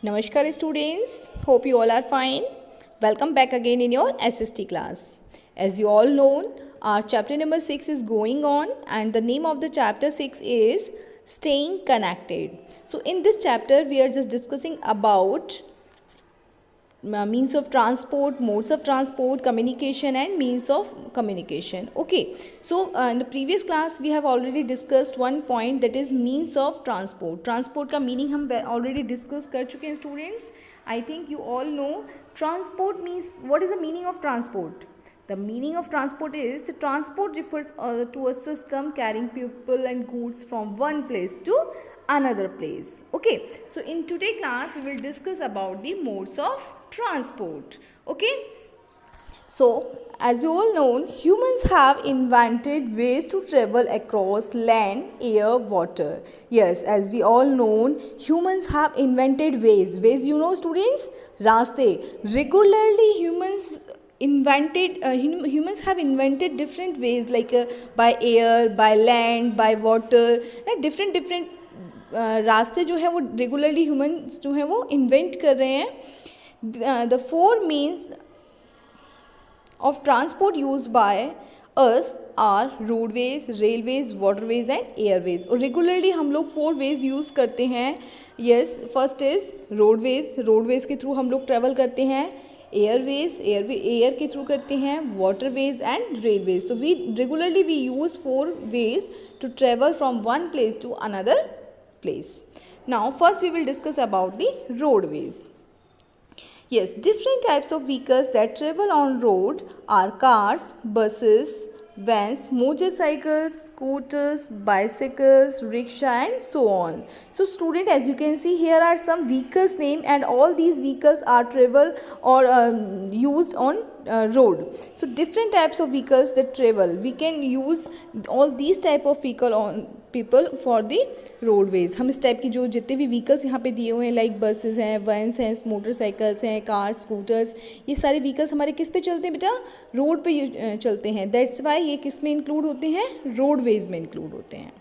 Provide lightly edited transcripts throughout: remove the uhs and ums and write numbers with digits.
Namaskar students, hope you all are fine. Welcome back again in your SST class. As you all know, our chapter number 6 is going on and the name of the chapter 6 is Staying Connected. So in this chapter we are just discussing about means of transport, modes of transport, communication and means of communication. Okay, so in the previous class we have already discussed one point, that is means of transport. Transport का meaning हम already discuss कर चुके हैं students. I think you all know transport means, what is the meaning of transport? The meaning of transport is the transport refers to a system carrying people and goods from one place to another place. Okay, so in today class we will discuss about the modes of transport. Okay, so as you all know, humans have invented ways to travel across land, air, water. Yes, as we all know, humans have invented ways you know students, रास्ते. Regularly humans have invented different ways like by air, by land, by water, different रास्ते जो है वो regularly humans जो है वो invent कर रहे हैं. The four means of transport used by us are roadways, railways, waterways and airways. और रेगुलरली हम लोग 4 ways यूज़ करते हैं. यस, फर्स्ट इज़ रोडवेज़ के थ्रू हम लोग ट्रेवल करते हैं. एयर के थ्रू करते हैं. Waterways and railways. तो we regularly we use 4 ways to travel from one place to another place. Now first we will discuss about the roadways. Yes, different types of vehicles that travel on road are cars, buses, vans, motorcycles, scooters, bicycles, rickshaw and so on. So student, as you can see, here are some vehicles name and all these vehicles are travel or used on road. So different types of vehicles that travel, we can use all these type of people for the roadways. हम इस type की जो जितने भी vehicles यहाँ पे दिए हुए हैं लाइक बसेस हैं, वैन्स हैं, मोटरसाइकिल्स हैं, कार्स, स्कूटर्स, ये सारे व्हीकल्स हमारे किस पे चलते हैं बेटा? रोड पे चलते हैं. दैट्स वाई ये किस में इंक्लूड होते हैं? रोडवेज में इंक्लूड होते हैं.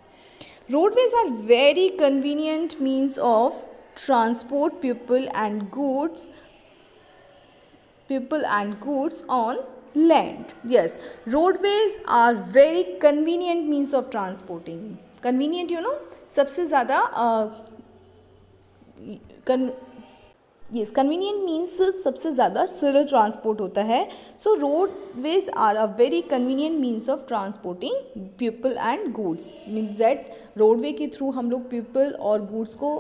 Roadways are very convenient means of transport people and goods on land. Yes, roadways are very convenient means of transporting. Convenient, you know, सबसे ज़्यादा yes, convenient means सबसे ज़्यादा सरल ट्रांसपोर्ट होता है. So roadways are a very convenient means of transporting people and goods. Means that roadway के through हम लोग पीपल और गुड्स को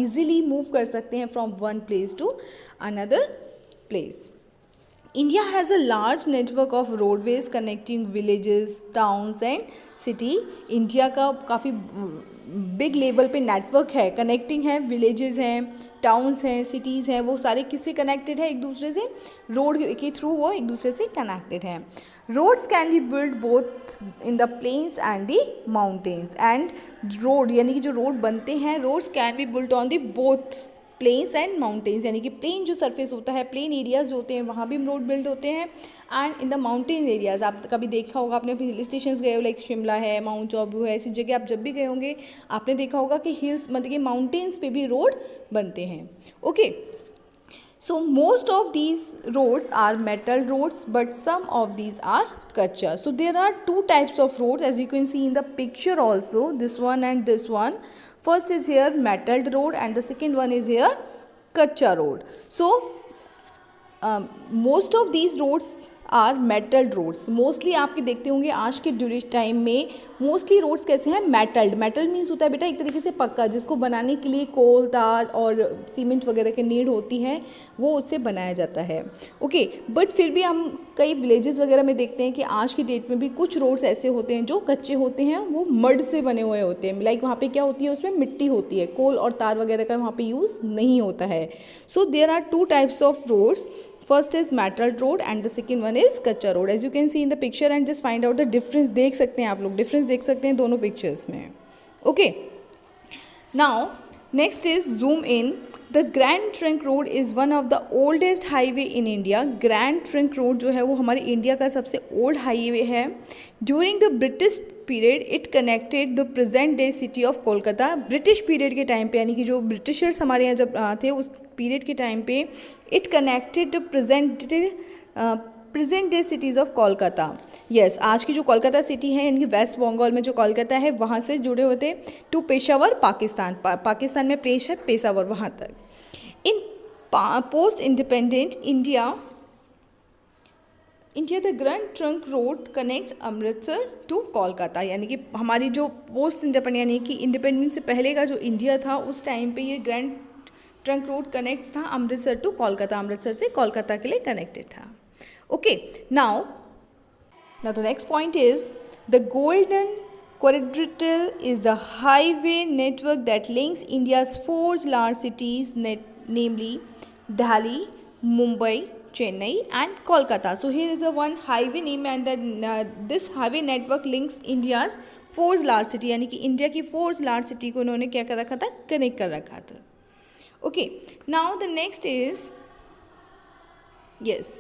ईजिली मूव कर सकते हैं from one place to another place. India has a large network of roadways connecting villages, towns and city. India का काफ़ी बिग लेवल पे नेटवर्क है, कनेक्टिंग है, विलेजेस हैं, टाउन्स हैं, सिटीज़ हैं, वो सारे किससे कनेक्टेड है? एक दूसरे से रोड के थ्रू वो एक दूसरे से कनेक्टेड हैं. Roads can be build both in the plains and the mountains. And road यानी कि जो रोड बनते हैं, roads can be build on the both plains and mountains, यानी कि प्लेन जो सरफेस होता है, प्लेन एरियाज़ जो होते हैं वहाँ भी रोड बिल्ड होते हैं. And in the mountain areas, आप कभी देखा होगा, आपने हिल स्टेशन गए हो लाइक शिमला है, माउंट आबू है, ऐसी जगह आप जब भी गए होंगे आपने देखा होगा कि हिल्स मतलब कि माउंटेन्स पे भी रोड बनते हैं. Okay, so most of these roads are metal roads but some of these are kacha. So there are 2 types of roads as you can see in the picture also, this one and this one. First is here metal road and the second one is here kacha road. So most of these roads are metal roads. Mostly आपके देखते होंगे आज के time में mostly roads कैसे हैं? Metal means होता है बेटा एक तरीके से पक्का, जिसको बनाने के लिए कोल, तार और सीमेंट वगैरह की नीड होती है, वो उससे बनाया जाता है. ओके, बट फिर भी हम कई विलेजेस वगैरह में देखते हैं कि आज की डेट में भी कुछ रोड्स ऐसे होते हैं जो कच्चे होते हैं, वो मड से बने हुए होते हैं. लाइक वहाँ पे क्या होती है? उसमें मिट्टी होती है, कोल और तार वगैरह का वहाँ पे यूज़ नहीं होता है. So there are 2 types of roads. First is metal road and the second one is कच्चा road. As you can see in the picture and just find out the difference. देख सकते हैं आप लोग, डिफरेंस देख सकते हैं दोनों पिक्चर्स में. Okay, now next is zoom in. The Grand Trunk road is one of the oldest highway in India. Grand Trunk road जो है वो हमारे इंडिया का सबसे ओल्ड हाईवे है. During the British period it connected the present day city of Kolkata. British period के time पे, यानी कि जो ब्रिटिशर्स हमारे यहाँ जब थे उस पीरियड के टाइम पे, it connected the present day cities of Kolkata. Yes, आज की जो कोलकाता सिटी है यानी कि वेस्ट बंगाल में जो कोलकाता है वहाँ से जुड़े होते टू पेशावर पाकिस्तान। पाकिस्तान में पेश है पेशावर, वहाँ तक। In post independent India the Grand Trunk Road connects Amritsar to Kolkata. यानी कि हमारी जो पोस्ट इंडिपेंडेंट यानी कि इंडिपेंडेंस से पहले का जो इंडिया था उस टाइम पे ये ग्रैंड ट्रंक रोड कनेक्ट्स था अमृतसर टू कोलकाता, अमृतसर से कोलकाता के लिए कनेक्टेड था। Okay, now the next point is the golden quadrilateral is the highway network that links India's 4 large cities namely Delhi, Mumbai, Chennai and Kolkata. So here is a one highway name and this highway network links India's 4 large city, यानी कि India की 4 large city को उन्होंने क्या कर रखा था, connect कर रखा था। Okay, now the next is yes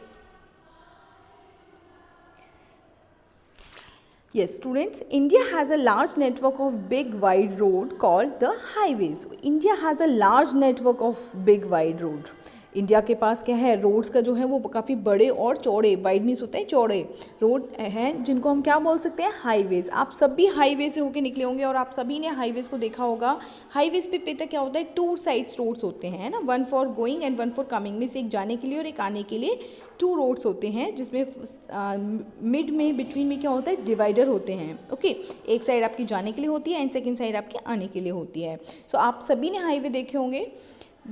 students, India has a large network of big wide road called the highways. India has a large network of big wide road. India के पास क्या है, रोड्स का जो है वो काफ़ी बड़े और चौड़े, वाइड मीन्स होते हैं चौड़े रोड हैं जिनको हम क्या बोल सकते हैं, हाईवेज़। आप सभी हाईवे से होके निकले होंगे और आप सभी ने हाईवेज़ को देखा होगा। हाईवेज़ पे बेटा क्या होता है, 2 साइड्स रोड्स होते हैं ना, 1 for going and 1 for coming, में से एक जाने के लिए और एक आने के लिए 2 रोड्स होते हैं, जिसमें मिड में बिटवीन में क्या होता है, डिवाइडर होते हैं। ओके, एक साइड आपकी जाने के लिए होती है एंड सेकेंड साइड आपकी आने के लिए होती है। सो आप सभी ने हाईवे देखे होंगे।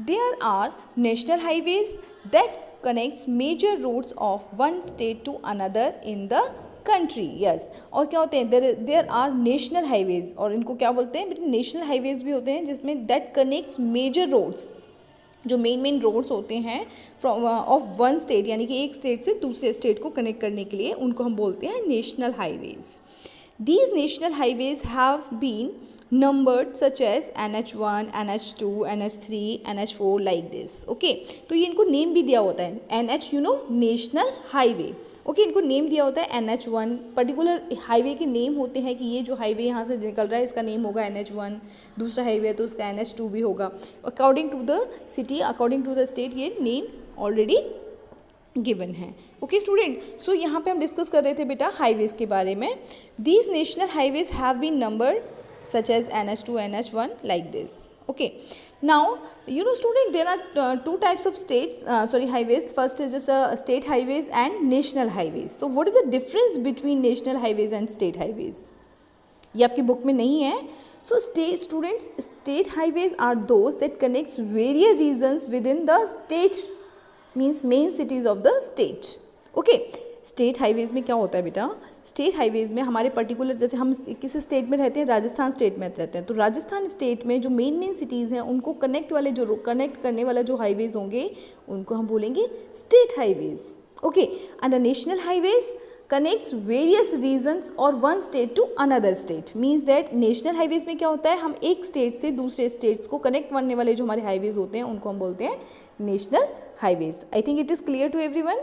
There are national highways that connects major roads of one state to another in the country. Yes, और क्या होते हैं, there are national highways, और इनको क्या बोलते हैं बेटा, national highways भी होते हैं जिसमें that connects major roads, जो मेन रोड्स होते हैं फ्रॉम ऑफ वन स्टेट, यानी कि एक स्टेट से दूसरे स्टेट को कनेक्ट करने के लिए उनको हम बोलते हैं national highways. These national highways have been numbered such as NH1, NH2, NH3, NH4 like this. Okay, तो ये इनको नेम भी दिया होता है, NH you know national highway. Okay, इनको नेम दिया होता है NH1, पर्टिकुलर हाईवे के नेम होते हैं कि ये जो हाईवे यहाँ से निकल रहा है इसका नेम होगा NH1, दूसरा हाईवे तो उसका NH2 भी होगा। According to the city, according to the state, ये नेम ऑलरेडी गिवन है। ओके स्टूडेंट, सो यहाँ पे हम डिस्कस कर रहे थे बेटा हाईवेज के बारे में। These national highways have been numbered such as NH2, NH1 like this. Okay, now you know student, there are 2 types of highways. First is just state highways and national highways. So what is the difference between national highways and state highways? ये आपकी book में नहीं है। So state highways are those that connects various regions within the state, means main cities of the state. Okay, state highways में क्या होता है बेटा, स्टेट हाईवेज़ में हमारे पर्टिकुलर, जैसे हम किसी स्टेट में रहते हैं, राजस्थान स्टेट में रहते हैं, तो राजस्थान स्टेट में जो मेन सिटीज़ हैं उनको कनेक्ट करने वाला जो हाईवेज़ होंगे उनको हम बोलेंगे state highways. Okay, and the national highways connects various regions और one state to another state, means that national highways में क्या होता है, हम एक स्टेट से दूसरे स्टेट्स को कनेक्ट करने वाले जो हमारे हाईवेज़ होते हैं उनको हम बोलते हैं national highways. I think it is clear to everyone.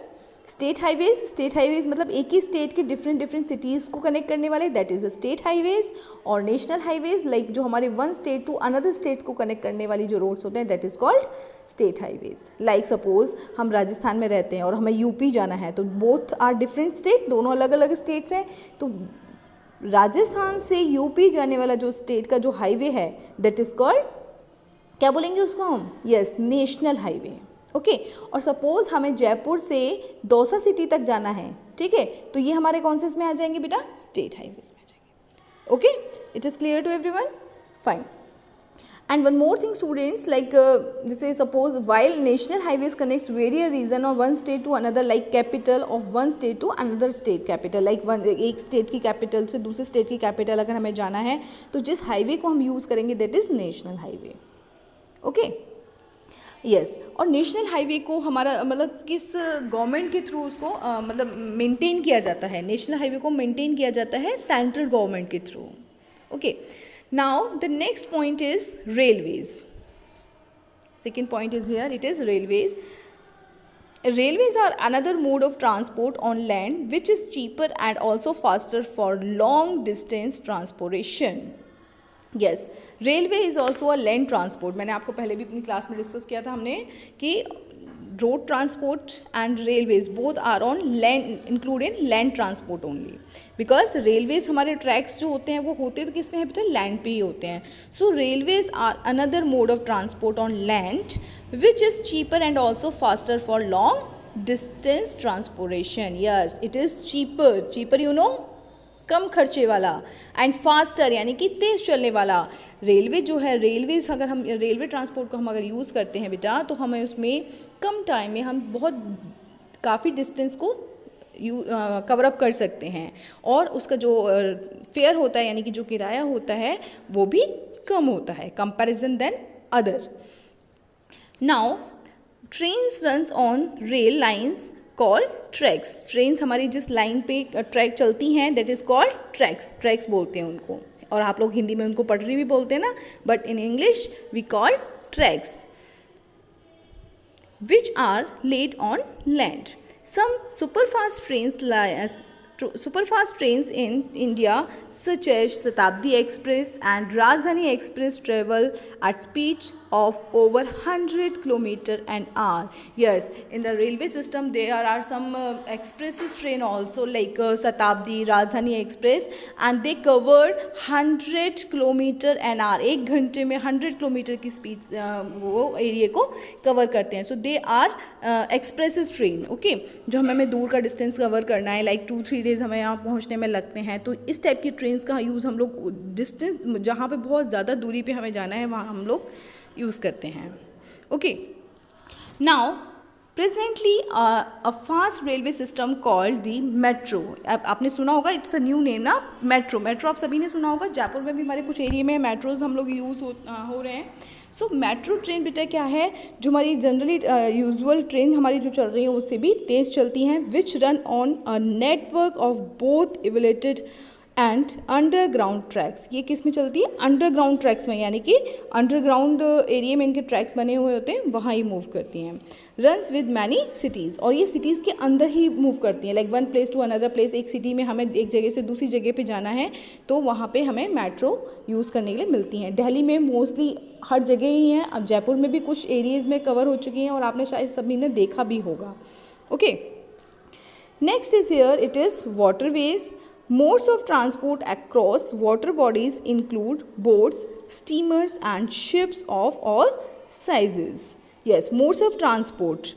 State highways मतलब एक ही स्टेट के डिफरेंट सिटीज़ को कनेक्ट करने वाले, that is a state highways. और नेशनल हाईवेज़ लाइक जो हमारे one state to another state को कनेक्ट करने वाली जो रोड्स होते हैं, that is called state highways. Like suppose हम राजस्थान में रहते हैं और हमें यूपी जाना है, तो बोथ आर डिफरेंट स्टेट, दोनों अलग अलग स्टेट्स हैं। तो राजस्थान से यूपी जाने वाला जो स्टेट का जो हाईवे है, दैट इज़ कॉल्ड, क्या बोलेंगे उसको हम, यस, नेशनल हाईवे। ओके, और सपोज हमें जयपुर से दौसा सिटी तक जाना है, ठीक है, तो ये हमारे कौन से में आ जाएंगे बेटा, स्टेट हाईवेज में आ जाएंगे। Okay, it is clear to everyone, fine. And one more thing students, like जैसे suppose while national highways connects various region और one state to another, like capital of one state to another state capital, like एक state की capital से दूसरे state की capital अगर हमें जाना है तो जिस हाईवे को हम यूज़ करेंगे that is national highway. Okay, yes, और नेशनल हाईवे को हमारा मतलब किस गवर्नमेंट के थ्रू उसको मतलब मेंटेन किया जाता है, नेशनल हाईवे को मेंटेन किया जाता है सेंट्रल गवर्नमेंट के through. Okay, now the next point is railways. Second point is here, it is railways. Railways are another mode of transport on land which is cheaper and also faster for long distance transportation. Yes, railway is also a land transport. मैंने आपको पहले भी अपनी class में discuss किया था हमने कि road transport and railways both are on land, include in land transport only, because railways हमारे ट्रैक्स जो होते हैं वो होते तो किस में है बेटा, लैंड पे ही होते हैं. So railways are another mode of transport on land which is cheaper and also faster for long distance transportation. Yes, it is cheaper, cheaper you know, कम खर्चे वाला, एंड फास्टर यानी कि तेज़ चलने वाला. रेलवे जो है, रेलवेज अगर हम रेलवे ट्रांसपोर्ट को हम अगर यूज़ करते हैं बेटा तो हमें उसमें कम टाइम में हम बहुत काफ़ी डिस्टेंस को कवर अप कर सकते हैं, और उसका जो फेयर होता है यानी कि जो किराया होता है वो भी कम होता है comparison than other. Now trains runs on rail lines call tracks. Trains हमारी जिस लाइन पे ट्रैक चलती हैं that is called tracks. Tracks बोलते हैं उनको, और आप लोग हिंदी में उनको पटरी भी बोलते हैं ना, but in English we call tracks, which are laid on land. Some superfast trains in India such as Shatabdi Express and Rajdhani Express travel at speeds of over 100 km an hour. Yes, in the railway system there are some expresses train also like Shatabdi, Rajdhani Express, and they covered 100 km an hour. एक घंटे में 100 kilometre की speed वो area को cover करते हैं. So they are expresses train. Okay, जो हमें दूर का डिस्टेंस कवर करना है, लाइक 2-3 डेज हमें यहाँ पहुँचने में लगते हैं, तो इस टाइप की ट्रेन्स का यूज़ हम लोग डिस्टेंस जहाँ पे बहुत ज़्यादा दूरी पे हमें जाना है वहाँ हम लोग यूज़ करते हैं. Okay, now presently a fast railway system called the metro. आपने सुना होगा, इट्स अ न्यू नेम ना, मेट्रो. मेट्रो आप सभी ने सुना होगा. जयपुर में भी हमारे कुछ एरिया में मेट्रोज हम लोग यूज़ हो रहे हैं. सो मेट्रो ट्रेन बेटा क्या है, जो हमारी जनरली यूजुअल ट्रेन हमारी जो चल रही है उससे भी तेज़ चलती हैं, विच run on a network of both elevated and underground tracks. ये किस में चलती है, अंडरग्राउंड ट्रैक्स में, यानी कि अंडरग्राउंड एरिया में इनके ट्रैक्स बने हुए होते हैं, वहाँ ही मूव करती हैं. रन्स विद मैनी सिटीज़, और ये सिटीज़ के अंदर ही मूव करती हैं, like one place to another place. एक सिटी में हमें एक जगह से दूसरी जगह पे जाना है तो वहाँ पे हमें मेट्रो यूज़ करने के लिए मिलती हैं. दिल्ली में मोस्टली हर जगह ही हैं, अब जयपुर में भी कुछ एरियाज़ में कवर हो चुकी हैं और आपने शायद सभी ने देखा भी होगा. Okay, next is here it is waterways. Modes of transport across water bodies include boats, steamers and ships of all sizes. Yes, modes of transport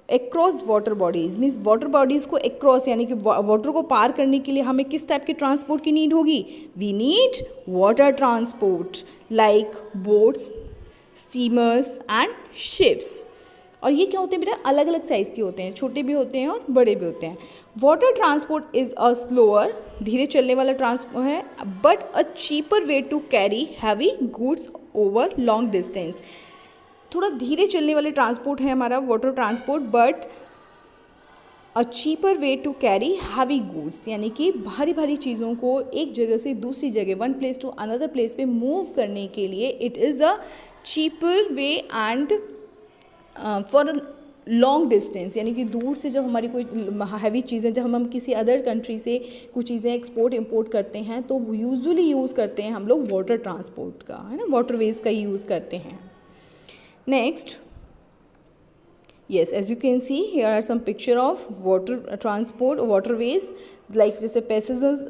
across water bodies means water bodies को across यानी कि water को पार करने के लिए हमें किस type के ट्रांसपोर्ट की नीड होगी, we need water transport like boats, steamers and ships. और ये क्या होते हैं बेटा, अलग अलग साइज़ के होते हैं, छोटे भी होते हैं और बड़े भी होते हैं. Water transport is a slower, धीरे चलने वाला ट्रांसपोर्ट है, but a cheaper way to carry heavy goods over long distance. थोड़ा धीरे चलने वाले ट्रांसपोर्ट है हमारा water transport, but a cheaper way to carry heavy goods, यानी कि भारी भारी चीज़ों को एक जगह से दूसरी जगह, one place to another place पे मूव करने के लिए it is a cheaper way and for long distance, यानी कि दूर से जब हमारी कोई हैवी चीज़ें, जब हम किसी अदर कंट्री से कुछ चीज़ें एक्सपोर्ट इंपोर्ट करते हैं तो यूजुअली यूज़ करते हैं हम लोग वाटर ट्रांसपोर्ट का, है ना, वाटरवेज का ही यूज़ करते हैं. Next, yes, as you can see here are some picture of water transport waterways, like जैसे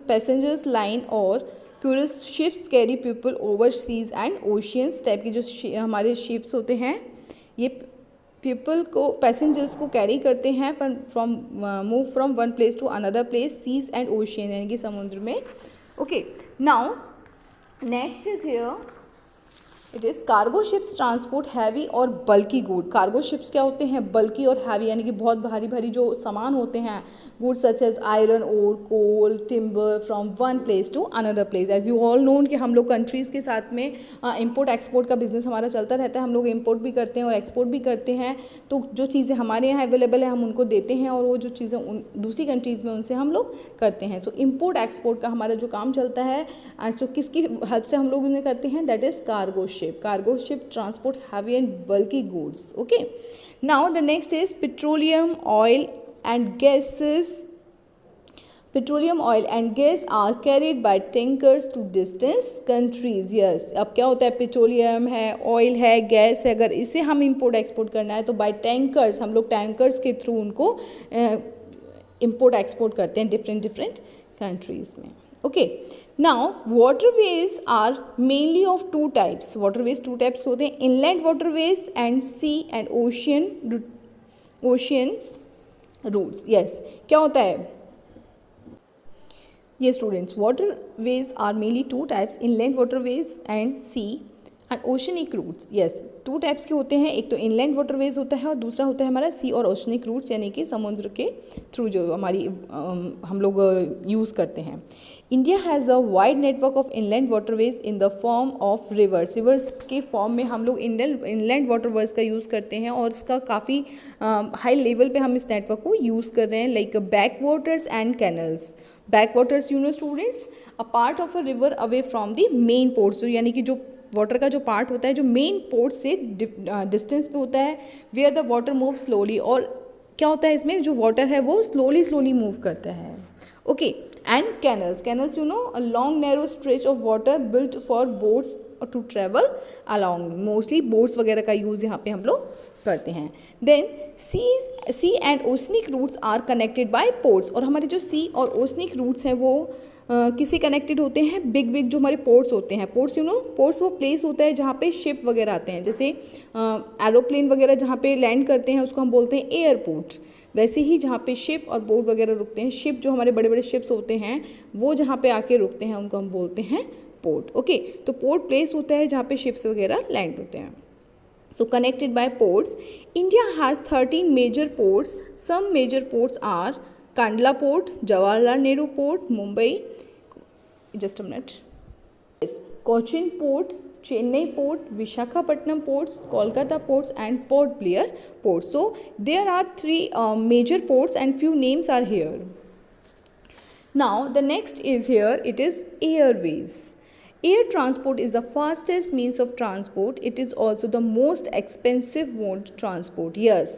passengers line और cruise ships carry people over seas and oceans type की जो हमारे ships होते हैं, ये पीपल को, पैसेंजर्स को कैरी करते हैं move from one place to another place, seas and ocean यानी कि समुद्र में. Okay, now next is here it is cargo ships transport heavy और बल्की गुड. कार्गो शिप्स क्या होते हैं, बल्की और हैवी, यानी कि बहुत भारी भारी जो सामान होते हैं, good such as iron ore, coal, timber from one place to another place. As you all known कि हम लोग कंट्रीज़ के साथ में इंपोर्ट एक्सपोर्ट का बिजनेस हमारा चलता रहता है. हम लोग इंपोर्ट भी करते हैं और एक्सपोर्ट भी करते हैं, तो जो चीज़ें हमारे यहाँ अवेलेबल है हम उनको देते हैं, और वो जो चीज़ें दूसरी कंट्रीज़ में उनसे हम लोग करते हैं. सो इम्पोर्ट एक्सपोर्ट का हमारा जो काम चलता है, एंड सो किसकी हेल्प से हम लोग उन्हें करते हैं, that is cargo ship. ship. Cargo ship transport heavy and bulky goods. Okay, now the next is petroleum, oil and gases. Petroleum oil and gas are carried by tankers to distance countries. Yes, अब क्या होता है, petroleum है, oil है, gas है, अगर इसे हम इंपोर्ट एक्सपोर्ट करना है तो बाय टैंकर्स, हम लोग टैंकर्स के थ्रू उनको इंपोर्ट एक्सपोर्ट करते हैं डिफरेंट कंट्रीज़ में. Okay, now waterways are mainly of two types. Waterways two types के होते हैं, inland waterways and sea and ocean routes. Yes, क्या होता है? Yes students, waterways are mainly two types, inland waterways and sea and oceanic routes. Yes, to types के होते हैं, एक तो इनलैंड वाटरवेज होता है और दूसरा होता है हमारा सी और ओशनिक रूट्स, यानी कि समुद्र के थ्रू जो हमारी हम लोग यूज़ करते हैं. India has a wide network of inland waterways in the form of reverse. Reverse के फॉर्म में हम लोग इनलैंड वाटरवेज का यूज़ करते हैं और इसका काफ़ी हाई लेवल पे हम इस नेटवर्क को यूज़ कर रहे हैं, like back waters and canals. Back waters, you know students, a part of a river away from the main ports, यानी कि जो वाटर का जो पार्ट होता है जो मेन पोर्ट से डिस्टेंस पे होता है, where the water move slowly. और क्या होता है इसमें, जो वाटर है वो स्लोली मूव करता है. Okay, and canals you know, a long narrow stretch of water built for boats to travel along. Mostly boats वगैरह का यूज़ यहाँ पे हम लोग करते हैं. Then sea and oceanic routes are connected by ports. और हमारे जो सी और ओशनिक रूट्स हैं वो किससे कनेक्टेड होते हैं? बिग जो हमारे पोर्ट्स होते हैं. पोर्ट्स यू नो, पोर्ट्स वो प्लेस होता है जहाँ पे शिप वगैरह आते हैं, जैसे एरोप्लेन वगैरह जहाँ पे लैंड करते हैं उसको हम बोलते हैं एयरपोर्ट. वैसे ही जहाँ पे शिप और बोट वगैरह रुकते हैं, शिप जो हमारे बड़े बड़े शिप्स होते हैं वो जहाँ पे आके रुकते हैं उनको हम बोलते हैं पोर्ट. ओके, तो पोर्ट प्लेस होता है जहाँ पे शिप्स वगैरह लैंड होते हैं. So connected by ports, India has 13 major ports. Some major ports are Kandla Port, Jawaharlal Nehru Port, Mumbai. Just a minute. Yes, Cochin Port, Chennai Port, Visakhapatnam Ports, Kolkata Ports, and Port Blair Ports. So there are three major ports, and few names are here. Now the next is here. It is airways. Air transport is the fastest means of transport. It is also the most expensive mode of transport. Yes,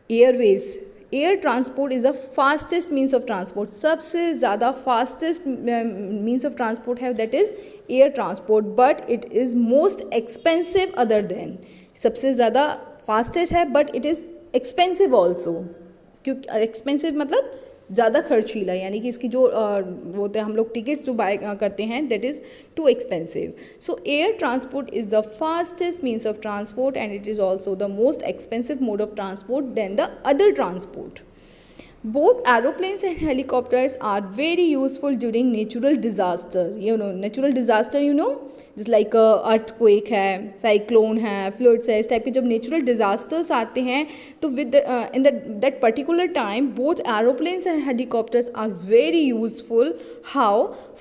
airways. Air transport is the fastest means of transport. सबसे ज़्यादा fastest means of transport है, that is air transport. But it is most expensive other than. सबसे ज़्यादा fastest है but it is expensive also. क्योंकि expensive मतलब ज़्यादा खर्चीला, यानी कि इसकी जो वो होते हैं हम लोग टिकट्स जो बाय करते हैं that is too expensive. So air transport is the fastest means of transport and it is also the most expensive mode of transport than the other transport. Both aeroplanes and helicopters are very useful during natural disaster. You know, natural disaster, you know, just like earthquake है, cyclone है, floods है, इस type के जब natural disasters आते हैं तो with in that particular time both aeroplanes and helicopters are very useful. How?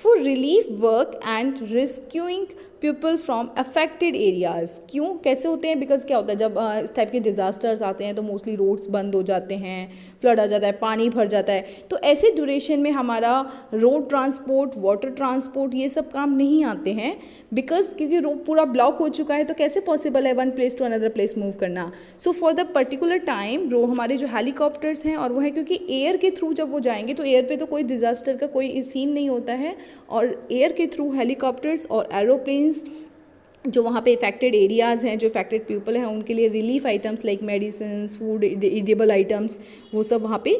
For relief work and rescuing people from affected areas. क्यों, कैसे होते हैं? बिकॉज क्या होता है जब इस टाइप के डिज़ास्टर्स आते हैं तो मोस्टली रोड्स बंद हो जाते हैं, फ्लड आ जाता है, पानी भर जाता है, तो ऐसे ड्यूरेशन में हमारा रोड ट्रांसपोर्ट, वाटर ट्रांसपोर्ट ये सब काम नहीं आते हैं. बिकॉज क्योंकि रोड पूरा ब्लॉक हो चुका है तो कैसे पॉसिबल है one place to another place move करना. So for the particular time हमारे जो हेलीकॉप्टर्स हैं और वो है क्योंकि एयर के थ्रू जब वो जाएंगे तो एयर पे तो कोई डिज़ास्टर का कोई सीन नहीं होता है, और एयर के थ्रू हेलीकॉप्टर्स और एरोप्लेन जो वहाँ पे इफेक्टेड एरियाज़ हैं, जो इफेक्टेड पीपल हैं, उनके लिए relief items like medicines, food, edible items, वो सब वहाँ पे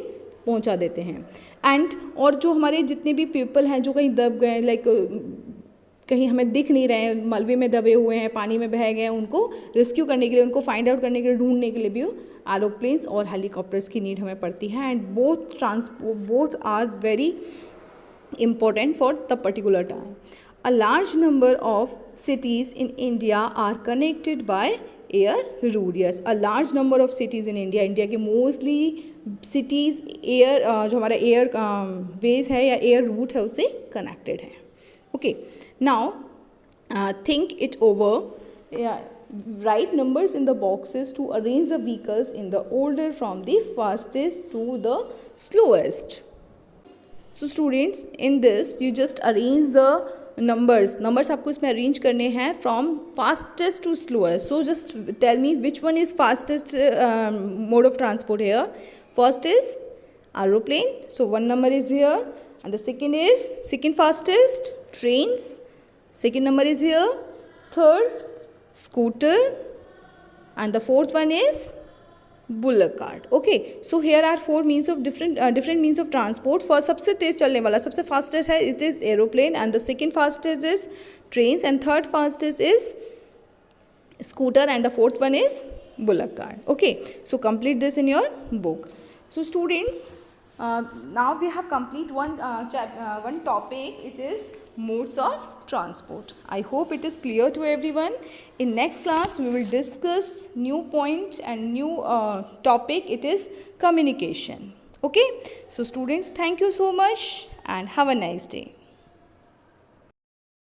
पहुँचा देते हैं. एंड और जो हमारे जितने भी पीपल हैं जो कहीं दब गए, लाइक कहीं हमें दिख नहीं रहे हैं, मलबे में दबे हुए हैं, पानी में बह गए हैं, उनको रेस्क्यू करने के लिए, उनको फाइंड आउट करने के लिए, ढूंढने के लिए भी एरोप्लेन्स और हेलीकॉप्टर्स की नीड हमें पड़ती है. And both are very important for the particular time. A large number of cities in India are connected by air route. Yes, a large number of cities in India. India के mostly cities air जो हमारा air ways है या air route है उससे connected है. Okay, now think it over. Write numbers in the boxes to arrange the vehicles in the order from the fastest to the slowest. So students, in this you just arrange the numbers आपको इसमें arrange करने हैं from fastest to slowest. So just tell me which one is fastest mode of transport here. First is aeroplane, so one number is here, and the second fastest trains, second number is here, third scooter, and the fourth one is bullock cart. Okay, so here are four means of different means of transport. For सबसे तेज चलने वाला, सबसे fastest है it is aeroplane, and the second fastest is trains, and third fastest is scooter, and the fourth one is bullock cart. Okay, so complete this in your book. So students, now we have complete one topic. It is modes of transport. I hope it is clear to everyone. In next class we will discuss new point and new topic. It is communication. Okay, so students, thank you so much and have a nice day.